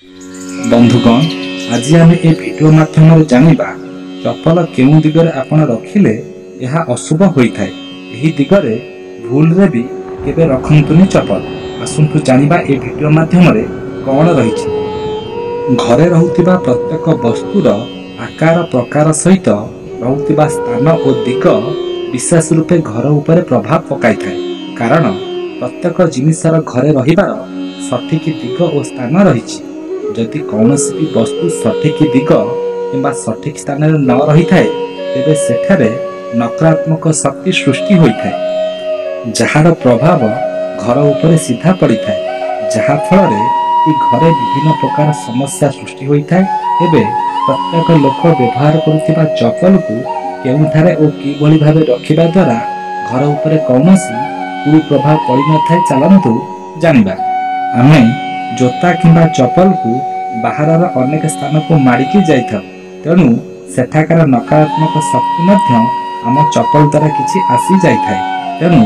बंधुगण, आज आम ए भिडियो माध्यम जानिबा चपल केउं दिगरे आपण रखिले यह अशुभ होता है। यही दिगरे भूल रे भी केबे रखंतुनी चपल। आसंतु जानिबा ए भिडियो माध्यम कौन रही। घरे रहुतिबा प्रत्येक वस्तुर आकार प्रकार सहित रहुतिबा स्थान और दिग विशेष रूपे घर उपरे प्रभाव पकाई थाए। कारण प्रत्येक जिनिसर घरे रहिबार सठिक दिग और स्थान रही। जदि कौनसी भी वस्तु सठिक दिग किंबा सठिक स्थान न रही थाए तेबे सेठारे नकारात्मक शक्ति सृष्टि होता है, जार प्रभाव घर उपरे सीधा पड़ी थाए, जहाँ फल घरे विभिन्न प्रकार समस्या सृष्टि होता है। एबे प्रत्येक लोक व्यवहार करुथिबा चपल को केउठारे और किभली भावे रखिबा द्वारा घर उपरे कौनसी कुप्रभाव पड़ी न थाए। चलंतु जानिबा। आमे जोता किंबा चपल को बाहर अनेक स्थान को माड़िकी जाइथाउ, तेणु सेठाकार नकारात्मक शक्ति मध्य आम चपल द्वारा किछि आसी जाइथाए। तेणु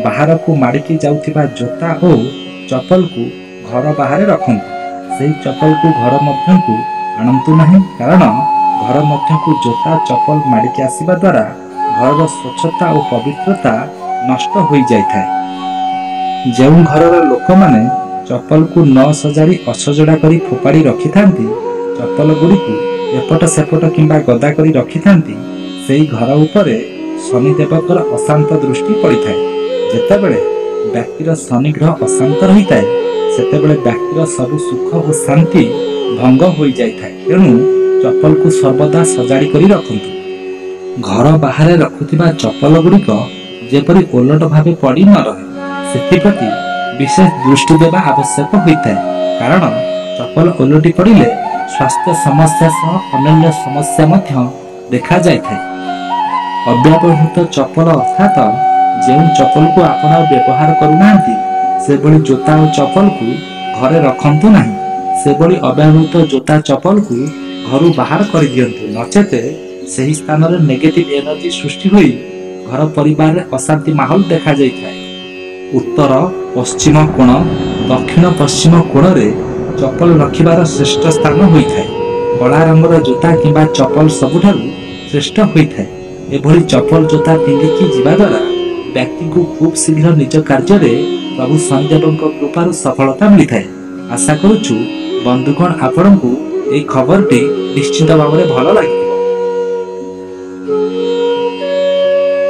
बाहर को माड़िकी जाउथिबा जोता और चपल को घर बाहर रखंतु। सेही चपल को घर मध्य को आणंतु नहीं, कारण घर मध्य को जोता चपल माड़िकी आसीबा द्वारा घर स्वच्छता और पवित्रता नष्ट हो जाइथाए। जेउ घरर लोक माने चपल को न सजाड़ी असजड़ा करी फोपाड़ी रखि थांती, चपल गुड़ी को एपट सेपट किंबा गदा करी रखि थांती, सेही घर उपरे शनिदेवकर अशांत दृष्टि पड़ी थाए। जेतेबेले व्यक्तिर शनि ग्रह अशांत रही थाए सेतेबेले व्यक्तिर सबु सुख और शांति भंग हो जाइथाए। तेणु चपल को सर्वदा सजाड़ी करी रखंतु। घर बाहर रखुथिबा चपल गुड़िक जेपरि ओलट भावे पड़ी न रहे सेथिप्रति विशेष दृष्टि देवा आवश्यक होता है। कारण चपल ओलटी पड़े स्वास्थ्य समस्या सह अन्य समस्या मध्य देखा जाए। अव्यवहृत चपल अर्थात जो चपल को आपण व्यवहार करूना से बड़ी जोता और चपल को घरे रखंतु नहीं। से बड़ी अव्यवहृत जोता चपल को घर बाहर कर दियंतु, नचेते सही स्थान रे नेगेटिव एनर्जी सृष्टि होई घर परिवार रे अशांति माहौल देखा जाइଥାଏ। उत्तर पश्चिम कोण दक्षिण पश्चिम कोण रे चपल रखिबार श्रेष्ठ स्थान होइଥାଏ। कला रंगर जोता किंबा चपल सबुठारु श्रेष्ठ होइଥାଏ। एभली चपल जोता पिंधिकी जीवा द्वारा व्यक्ति को खूब शीघ्र निज कार्य रे प्रभु शनिदेवଙ୍କ कृपारु सफलता मिलिଥାଏ। आशा करूछु बंधुगण आपनकु एई खबरटी निश्चित भाव में भल लगे।